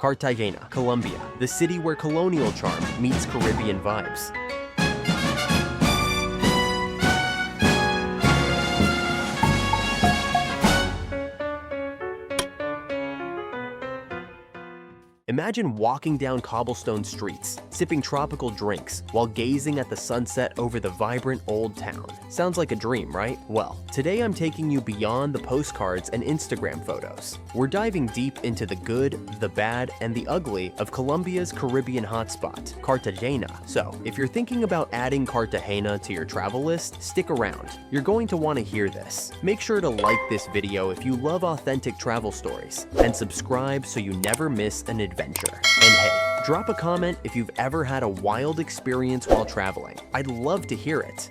Cartagena, Colombia, the city where colonial charm meets Caribbean vibes. Imagine walking down cobblestone streets, sipping tropical drinks, while gazing at the sunset over the vibrant old town. Sounds like a dream, right? Well, today I'm taking you beyond the postcards and Instagram photos. We're diving deep into the good, the bad, and the ugly of Colombia's Caribbean hotspot, Cartagena. So, if you're thinking about adding Cartagena to your travel list, stick around. You're going to want to hear this. Make sure to like this video if you love authentic travel stories, and subscribe so you never miss an adventure. And hey, drop a comment if you've ever had a wild experience while traveling. I'd love to hear it.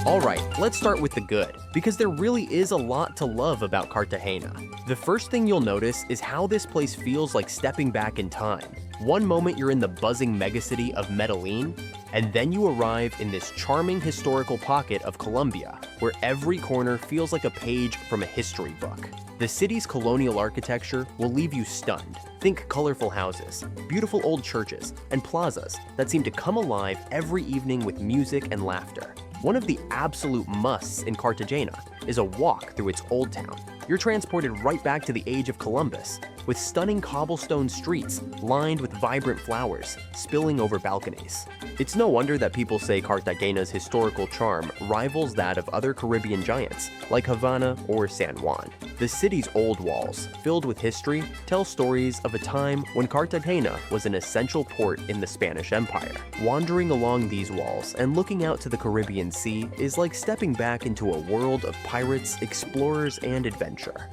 Alright, let's start with the good, because there really is a lot to love about Cartagena. The first thing you'll notice is how this place feels like stepping back in time. One moment you're in the buzzing megacity of Medellin, and then you arrive in this charming historical pocket of Colombia, where every corner feels like a page from a history book. The city's colonial architecture will leave you stunned. Think colorful houses, beautiful old churches, and plazas that seem to come alive every evening with music and laughter. One of the absolute musts in Cartagena is a walk through its old town. You're transported right back to the age of Columbus, with stunning cobblestone streets lined with vibrant flowers spilling over balconies. It's no wonder that people say Cartagena's historical charm rivals that of other Caribbean giants like Havana or San Juan. The city's old walls, filled with history, tell stories of a time when Cartagena was an essential port in the Spanish Empire. Wandering along these walls and looking out to the Caribbean Sea is like stepping back into a world of pirates, explorers, and adventure.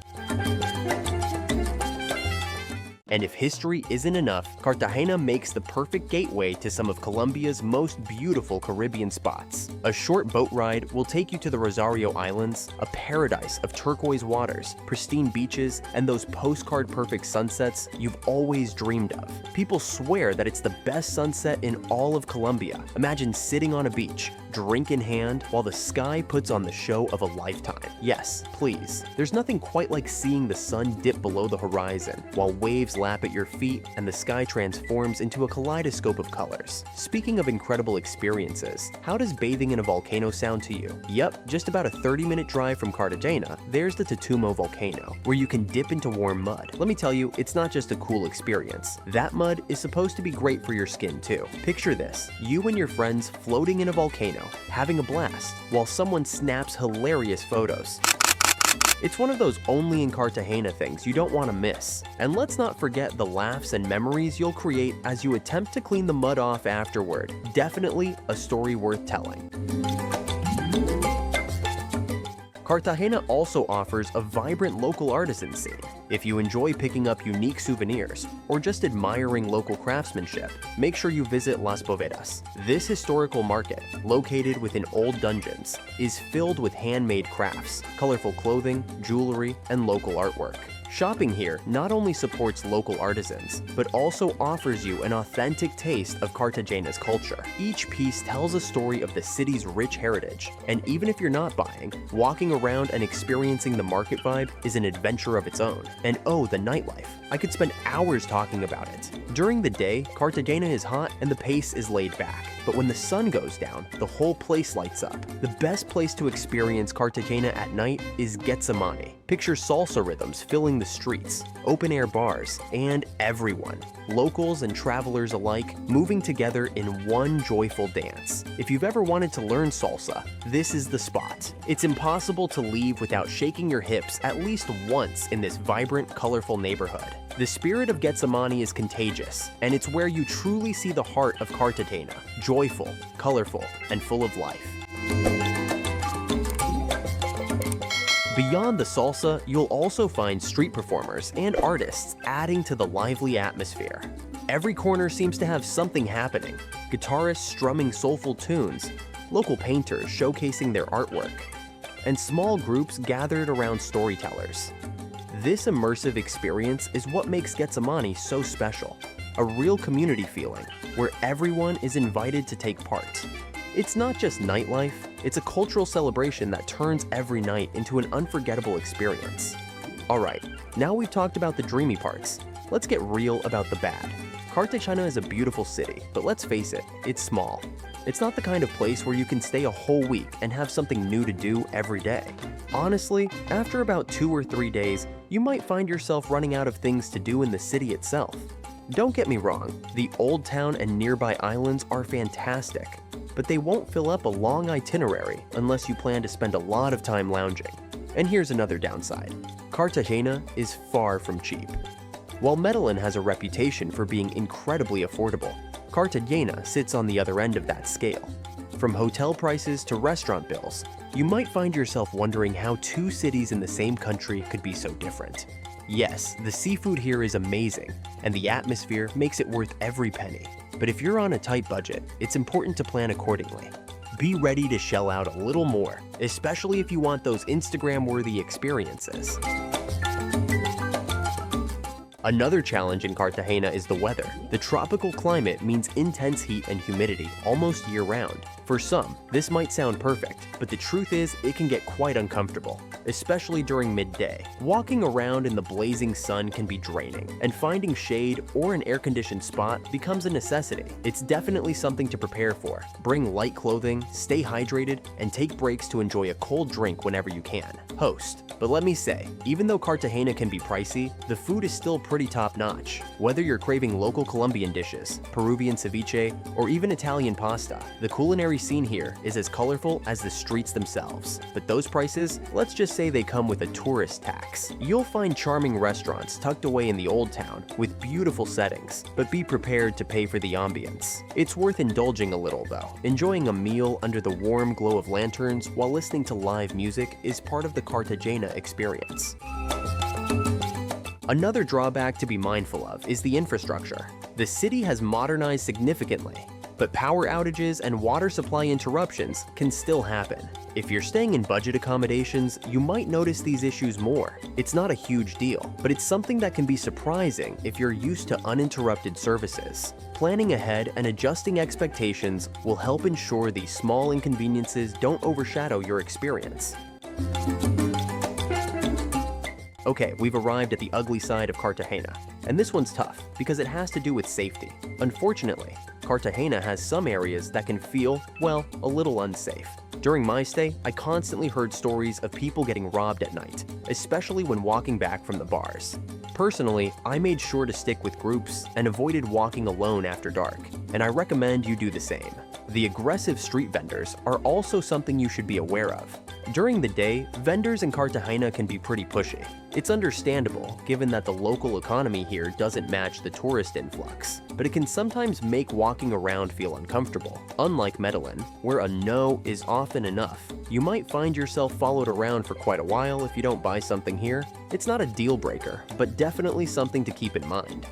And if history isn't enough, Cartagena makes the perfect gateway to some of Colombia's most beautiful Caribbean spots. A short boat ride will take you to the Rosario Islands, a paradise of turquoise waters, pristine beaches, and those postcard-perfect sunsets you've always dreamed of. People swear that it's the best sunset in all of Colombia. Imagine sitting on a beach, drink in hand, while the sky puts on the show of a lifetime. Yes, please. There's nothing quite like seeing the sun dip below the horizon, while waves lap at your feet and the sky transforms into a kaleidoscope of colors. Speaking of incredible experiences, how does bathing in a volcano sound to you? Yep, just about a 30-minute drive from Cartagena, there's the Totumo Volcano, where you can dip into warm mud. Let me tell you, it's not just a cool experience. That mud is supposed to be great for your skin too. Picture this, you and your friends floating in a volcano, having a blast, while someone snaps hilarious photos. It's one of those only in Cartagena things you don't want to miss. And let's not forget the laughs and memories you'll create as you attempt to clean the mud off afterward. Definitely a story worth telling. Cartagena also offers a vibrant local artisan scene. If you enjoy picking up unique souvenirs or just admiring local craftsmanship, make sure you visit Las Bovedas. This historical market, located within old dungeons, is filled with handmade crafts, colorful clothing, jewelry, and local artwork. Shopping here not only supports local artisans, but also offers you an authentic taste of Cartagena's culture. Each piece tells a story of the city's rich heritage, and even if you're not buying, walking around and experiencing the market vibe is an adventure of its own. And oh, the nightlife. I could spend hours talking about it. During the day, Cartagena is hot and the pace is laid back. But when the sun goes down, the whole place lights up. The best place to experience Cartagena at night is Getsemaní. Picture salsa rhythms filling the streets, open-air bars, and everyone, locals and travelers alike, moving together in one joyful dance. If you've ever wanted to learn salsa, this is the spot. It's impossible to leave without shaking your hips at least once in this vibrant, colorful neighborhood. The spirit of Getsemaní is contagious, and it's where you truly see the heart of Cartagena, joyful, colorful, and full of life. Beyond the salsa, you'll also find street performers and artists adding to the lively atmosphere. Every corner seems to have something happening, guitarists strumming soulful tunes, local painters showcasing their artwork, and small groups gathered around storytellers. This immersive experience is what makes Getsemaní so special, a real community feeling where everyone is invited to take part. It's not just nightlife, it's a cultural celebration that turns every night into an unforgettable experience. Alright, now we've talked about the dreamy parts. Let's get real about the bad. Cartagena is a beautiful city, but let's face it, it's small. It's not the kind of place where you can stay a whole week and have something new to do every day. Honestly, after about 2 or 3 days, you might find yourself running out of things to do in the city itself. Don't get me wrong, the old town and nearby islands are fantastic, but they won't fill up a long itinerary unless you plan to spend a lot of time lounging. And here's another downside. Cartagena is far from cheap. While Medellin has a reputation for being incredibly affordable, Cartagena sits on the other end of that scale. From hotel prices to restaurant bills, you might find yourself wondering how 2 cities in the same country could be so different. Yes, the seafood here is amazing, and the atmosphere makes it worth every penny. But if you're on a tight budget, it's important to plan accordingly. Be ready to shell out a little more, especially if you want those Instagram-worthy experiences. Another challenge in Cartagena is the weather. The tropical climate means intense heat and humidity almost year-round. For some, this might sound perfect, but the truth is it can get quite uncomfortable, especially during midday. Walking around in the blazing sun can be draining, and finding shade or an air-conditioned spot becomes a necessity. It's definitely something to prepare for. Bring light clothing, stay hydrated, and take breaks to enjoy a cold drink whenever you can. Host. But let me say, even though Cartagena can be pricey, the food is still pretty top-notch. Whether you're craving local Colombian dishes, Peruvian ceviche, or even Italian pasta, the culinary scene here is as colorful as the streets themselves. But those prices, let's just say they come with a tourist tax. You'll find charming restaurants tucked away in the old town with beautiful settings, but be prepared to pay for the ambience. It's worth indulging a little though. Enjoying a meal under the warm glow of lanterns while listening to live music is part of the Cartagena experience. Another drawback to be mindful of is the infrastructure. The city has modernized significantly, but power outages and water supply interruptions can still happen. If you're staying in budget accommodations, you might notice these issues more. It's not a huge deal, but it's something that can be surprising if you're used to uninterrupted services. Planning ahead and adjusting expectations will help ensure these small inconveniences don't overshadow your experience. Okay, we've arrived at the ugly side of Cartagena, and this one's tough because it has to do with safety. Unfortunately, Cartagena has some areas that can feel, well, a little unsafe. During my stay, I constantly heard stories of people getting robbed at night, especially when walking back from the bars. Personally, I made sure to stick with groups and avoided walking alone after dark, and I recommend you do the same. The aggressive street vendors are also something you should be aware of. During the day, vendors in Cartagena can be pretty pushy. It's understandable, given that the local economy here doesn't match the tourist influx, but it can sometimes make walking around feel uncomfortable. Unlike Medellin, where a no is often enough, you might find yourself followed around for quite a while if you don't buy something here. It's not a deal breaker, but definitely something to keep in mind.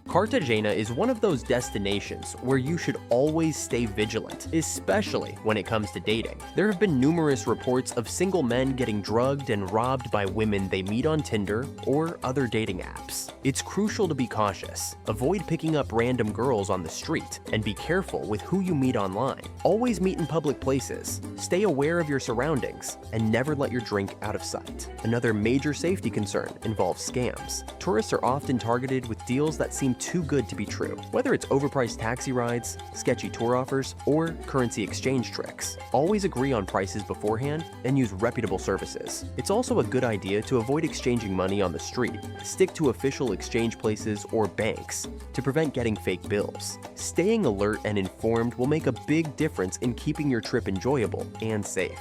Cartagena is one of those destinations where you should always stay vigilant, especially when it comes to dating. There have been numerous reports of single men getting drugged and robbed by women they meet on Tinder or other dating apps. It's crucial to be cautious. Avoid picking up random girls on the street, and be careful with who you meet online. Always meet in public places, stay aware of your surroundings, and never let your drink out of sight. Another major safety concern involves scams. Tourists are often targeted with deals that seem too good to be true, whether it's overpriced taxi rides, sketchy tour offers, or currency exchange tricks. Always agree on prices beforehand and use reputable services. It's also a good idea to avoid exchanging money on the street. Stick to official exchange places or banks to prevent getting fake bills. Staying alert and informed will make a big difference in keeping your trip enjoyable and safe.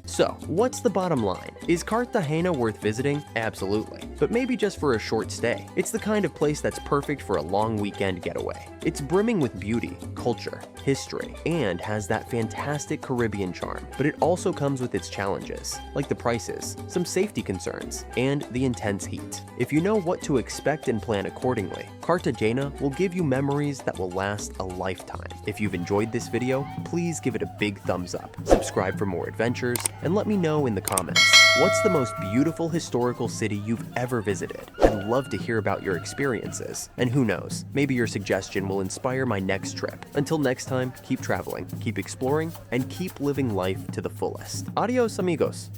So, what's the bottom line? Is Cartagena worth visiting? Absolutely, but maybe just for a short stay. It's the kind of place that's perfect for a long weekend getaway. It's brimming with beauty, culture, history, and has that fantastic Caribbean charm. But it also comes with its challenges, like the prices, some safety concerns, and the intense heat. If you know what to expect and plan accordingly, Cartagena will give you memories that will last a lifetime. If you've enjoyed this video, please give it a big thumbs up, subscribe for more adventures, and let me know in the comments. What's the most beautiful historical city you've ever visited? I'd love to hear about your experiences. And who knows, maybe your suggestion will inspire my next trip. Until next time, keep traveling, keep exploring, and keep living life to the fullest. Adios, amigos.